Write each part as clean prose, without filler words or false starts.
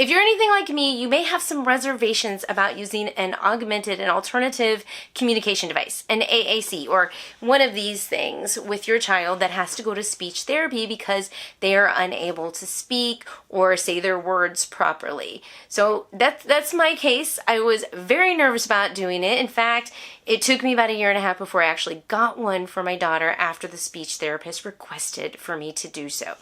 If you're anything like me, you may have some reservations about using an augmented and alternative communication device, an AAC, or one of these things with your child that has to go to speech therapy because they are unable to speak or say their words properly. So that's my case. I was very nervous about doing it. In fact, it took me about 1.5 years before I actually got one for my daughter after the speech therapist requested for me to do so.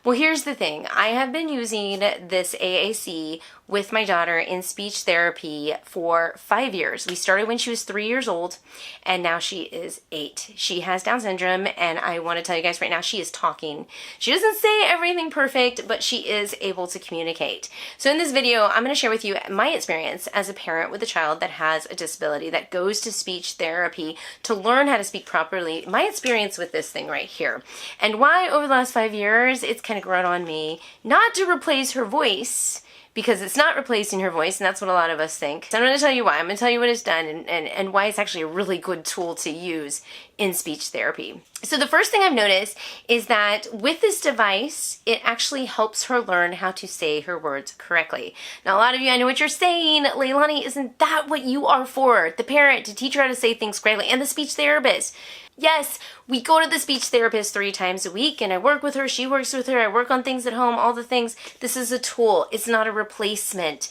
Well, here's the thing. I have been using this AAC with my daughter in speech therapy for 5 years. We started when she was 3 years old, and now she is 8. She has Down syndrome, and I want to tell you guys right now, she is talking. She doesn't say everything perfect, but she is able to communicate. So in this video, I'm going to share with you my experience as a parent with a child that has a disability that goes to speech therapy to learn how to speak properly. My experience with this thing right here, and why over the last 5 years it's kind of grown on me, not to replace her voice, because it's not replacing her voice, and that's what a lot of us think. So I'm going to tell you why. I'm going to tell you what it's done and why it's actually a really good tool to use in speech therapy. So the first thing I've noticed is that with this device, it actually helps her learn how to say her words correctly. Now, a lot of you, I know what you're saying, Leilani, isn't that what you are for? The parent, to teach her how to say things correctly, and the speech therapist. Yes, we go to the speech therapist 3 times a week, and I work with her, she works with her, I work on things at home, all the things. This is a tool. It's not a replacement.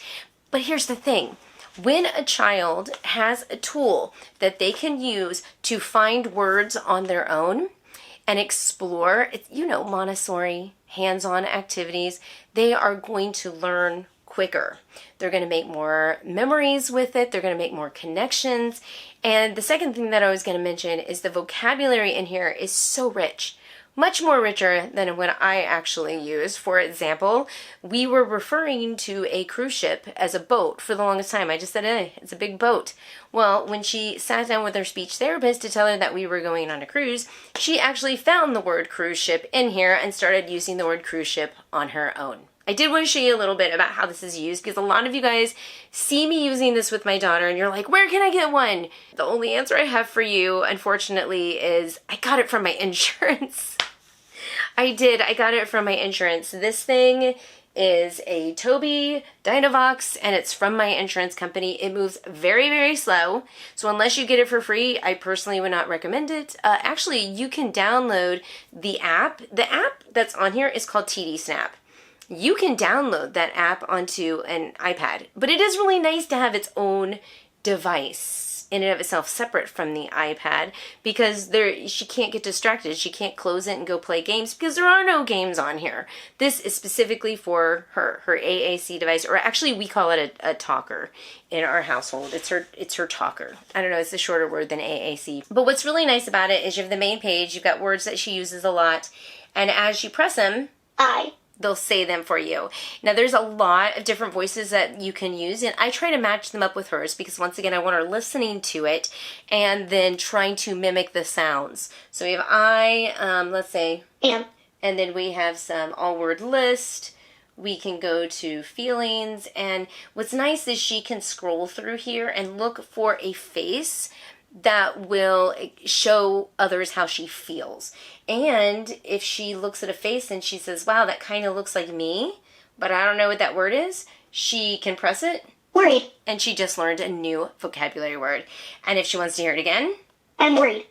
But here's the thing. When a child has a tool that they can use to find words on their own and explore, you know, Montessori, hands-on activities, they are going to learn quicker. They're going to make more memories with it. They're going to make more connections. And the second thing that I was going to mention is the vocabulary in here is so rich. Much more richer than what I actually use. For example, we were referring to a cruise ship as a boat for the longest time. I just said, it's a big boat. Well, when she sat down with her speech therapist to tell her that we were going on a cruise, she actually found the word cruise ship in here and started using the word cruise ship on her own. I did want to show you a little bit about how this is used because a lot of you guys see me using this with my daughter and you're like, where can I get one? The only answer I have for you, unfortunately, is I got it from my insurance. I did. I got it from my insurance. This thing is a Tobii Dynavox, and it's from my insurance company. It moves very, very slow. So unless you get it for free, I personally would not recommend it. Actually, you can download the app. The app that's on here is called TD Snap. You can download that app onto an iPad, but it is really nice to have its own device in and of itself separate from the iPad because she can't get distracted. She can't close it and go play games because there are no games on here. This is specifically for her AAC device, or actually we call it a talker in our household. It's her talker. I don't know, it's a shorter word than AAC. But what's really nice about it is you have the main page, you've got words that she uses a lot, and as you press them, they'll say them for you. Now, there's a lot of different voices that you can use, and I try to match them up with hers because, once again, I want her listening to it and then trying to mimic the sounds. So we have let's say, and then we have some all-word list. We can go to feelings, and what's nice is she can scroll through here and look for a face that will show others how she feels. And if she looks at a face and she says, wow, that kind of looks like me, but I don't know what that word is, she can press it. Worried. And she just learned a new vocabulary word. And if she wants to hear it again, I'm worried.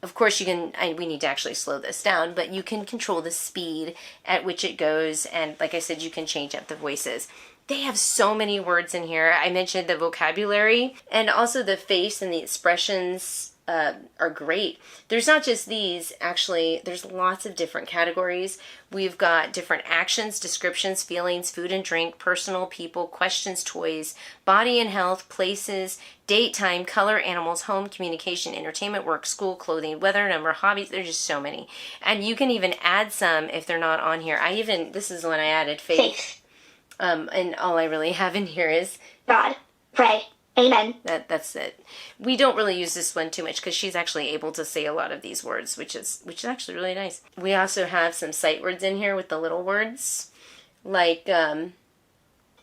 of course you can, we need to actually slow this down, but you can control the speed at which it goes. And like I said, you can change up the voices. They have so many words in here. I mentioned the vocabulary, and also the face and the expressions are great. There's not just these, actually, there's lots of different categories. We've got different actions, descriptions, feelings, food and drink, personal, people, questions, toys, body and health, places, date, time, color, animals, home, communication, entertainment, work, school, clothing, weather, number, hobbies. There's just so many. And you can even add some if they're not on here. This is the one I added, faith. And all I really have in here is God, pray, amen. That's it. We don't really use this one too much because she's actually able to say a lot of these words, which is actually really nice. We also have some sight words in here with the little words, like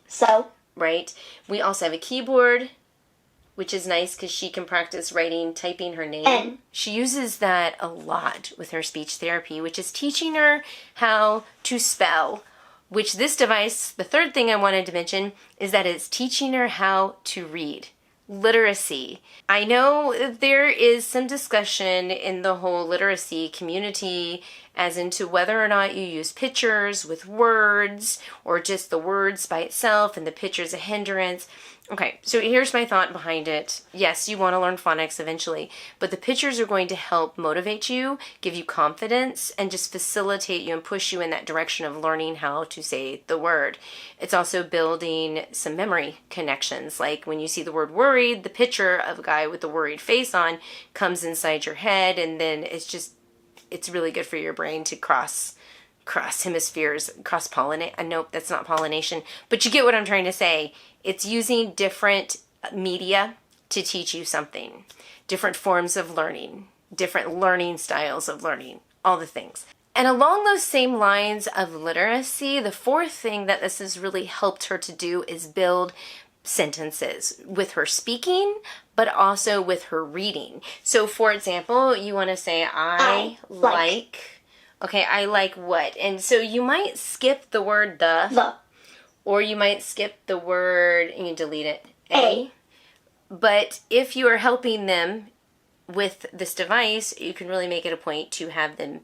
so. Right. We also have a keyboard, which is nice because she can practice typing her name. She uses that a lot with her speech therapy, which is teaching her how to spell which this device, the third thing I wanted to mention, is that it's teaching her how to read. Literacy. I know there is some discussion in the whole literacy community as into whether or not you use pictures with words or just the words by itself and the picture's a hindrance. Okay, so here's my thought behind it. Yes, you want to learn phonics eventually, but the pictures are going to help motivate you, give you confidence, and just facilitate you and push you in that direction of learning how to say the word. It's also building some memory connections. Like when you see the word worried, the picture of a guy with the worried face on comes inside your head, and then it's really good for your brain to cross hemispheres, cross-pollinate. Nope, that's not pollination, but you get what I'm trying to say. It's using different media to teach you something, different forms of learning, different learning styles of learning, all the things. And along those same lines of literacy, the fourth thing that this has really helped her to do is build sentences with her speaking, but also with her reading. So for example, you want to say, I like, okay, I like what? And so you might skip the word the. Or you might skip the word, and you delete it, a. But if you are helping them with this device, you can really make it a point to have them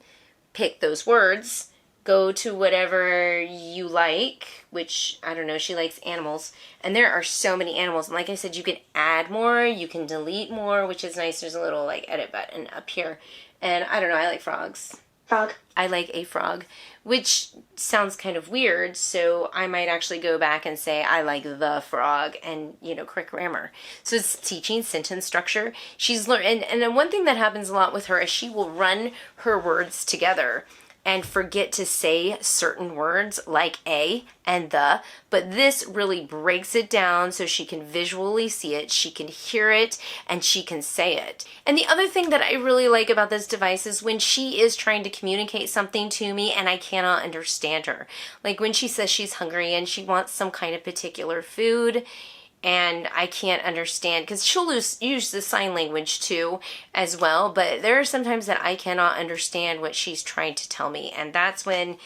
pick those words, go to whatever you like, which, I don't know, she likes animals. And there are so many animals. And like I said, you can add more, you can delete more, which is nice. There's a little, like, edit button up here. And I don't know, I like frogs. Frog. I like a frog, which sounds kind of weird, so I might actually go back and say I like the frog and, correct grammar. So it's teaching sentence structure. She's learned, and then one thing that happens a lot with her is she will run her words together and forget to say certain words like a and the, but this really breaks it down so she can visually see it, she can hear it, and she can say it. And the other thing that I really like about this device is when she is trying to communicate something to me and I cannot understand her. Like when she says she's hungry and she wants some kind of particular food, and I can't understand, because she'll use the sign language too as well, but there are sometimes that I cannot understand what she's trying to tell me, and that's when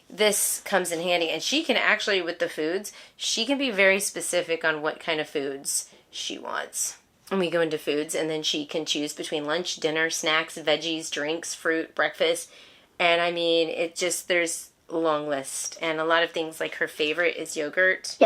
this comes in handy. And she can actually, with the foods, she can be very specific on what kind of foods she wants. And we go into foods, and then she can choose between lunch, dinner, snacks, veggies, drinks, fruit, breakfast, and I mean, there's a long list, and a lot of things, like her favorite is yogurt.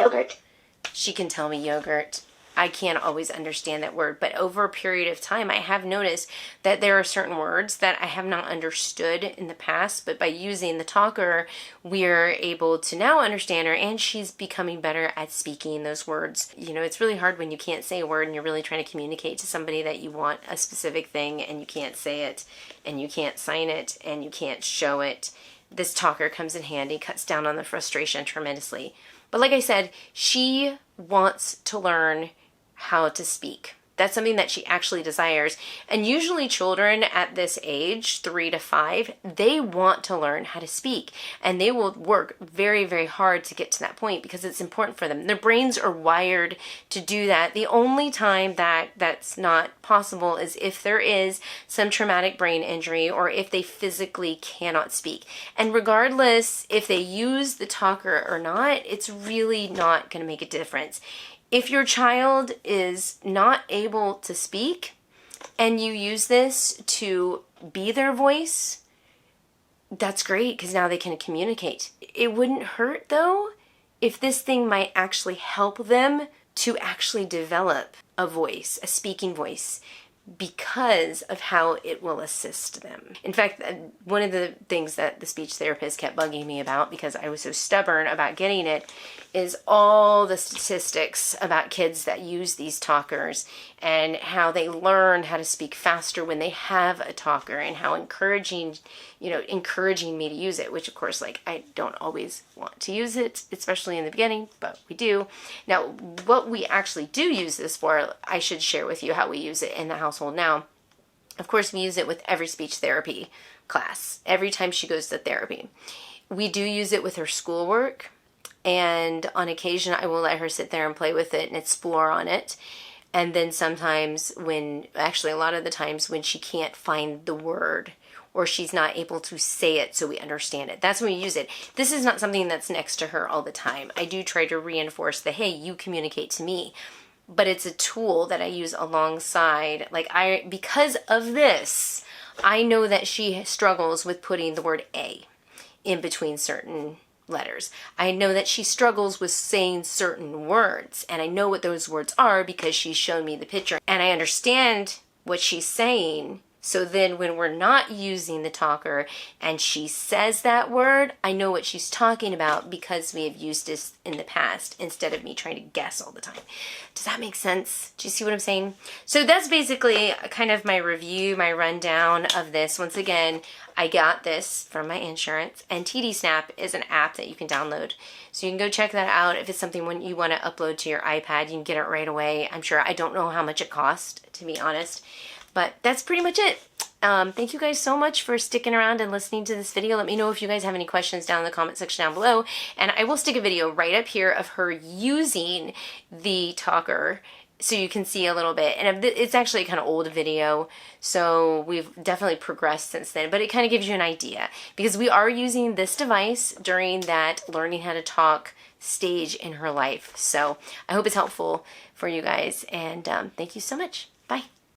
She can tell me yogurt. I can't always understand that word, but over a period of time, I have noticed that there are certain words that I have not understood in the past, but by using the talker, we're able to now understand her, and she's becoming better at speaking those words. It's really hard when you can't say a word and you're really trying to communicate to somebody that you want a specific thing, and you can't say it, and you can't sign it, and you can't show it. This talker comes in handy, cuts down on the frustration tremendously. But like I said, she wants to learn how to speak. That's something that she actually desires. And usually children at this age, 3 to 5, they want to learn how to speak. And they will work very, very hard to get to that point because it's important for them. Their brains are wired to do that. The only time that that's not possible is if there is some traumatic brain injury or if they physically cannot speak. And regardless if they use the talker or not, it's really not going to make a difference. If your child is not able to speak and you use this to be their voice, that's great because now they can communicate. It wouldn't hurt though if this thing might actually help them to actually develop a voice, a speaking voice, because of how it will assist them. In fact, one of the things that the speech therapist kept bugging me about, because I was so stubborn about getting it, is all the statistics about kids that use these talkers and how they learn how to speak faster when they have a talker, and how encouraging me to use it, which of course, I don't always want to use it, especially in the beginning, but we do. Now, what we actually do use this for, I should share with you how we use it in the household now. Of course, we use it with every speech therapy class, every time she goes to therapy. We do use it with her schoolwork, and on occasion I will let her sit there and play with it and explore on it. And then sometimes a lot of the times when she can't find the word or she's not able to say it so we understand it. That's when we use it. This is not something that's next to her all the time. I do try to reinforce the, hey, you communicate to me. But it's a tool that I use alongside. Because of this, I know that she struggles with putting the word A in between certain letters. I know that she struggles with saying certain words, and I know what those words are because she's shown me the picture, and I understand what she's saying. So then when we're not using the talker and she says that word, I know what she's talking about because we have used this in the past instead of me trying to guess all the time. Does that make sense? Do you see what I'm saying? So that's basically kind of my review, my rundown of this. Once again, I got this from my insurance, and TD Snap is an app that you can download. So you can go check that out. If it's something you want to upload to your iPad, you can get it right away. I'm sure. I don't know how much it cost, to be honest. But that's pretty much it. Thank you guys so much for sticking around and listening to this video. Let me know if you guys have any questions down in the comment section down below. And I will stick a video right up here of her using the talker so you can see a little bit. And it's actually a kind of old video, so we've definitely progressed since then. But it kind of gives you an idea because we are using this device during that learning how to talk stage in her life. So I hope it's helpful for you guys. And thank you so much. Bye.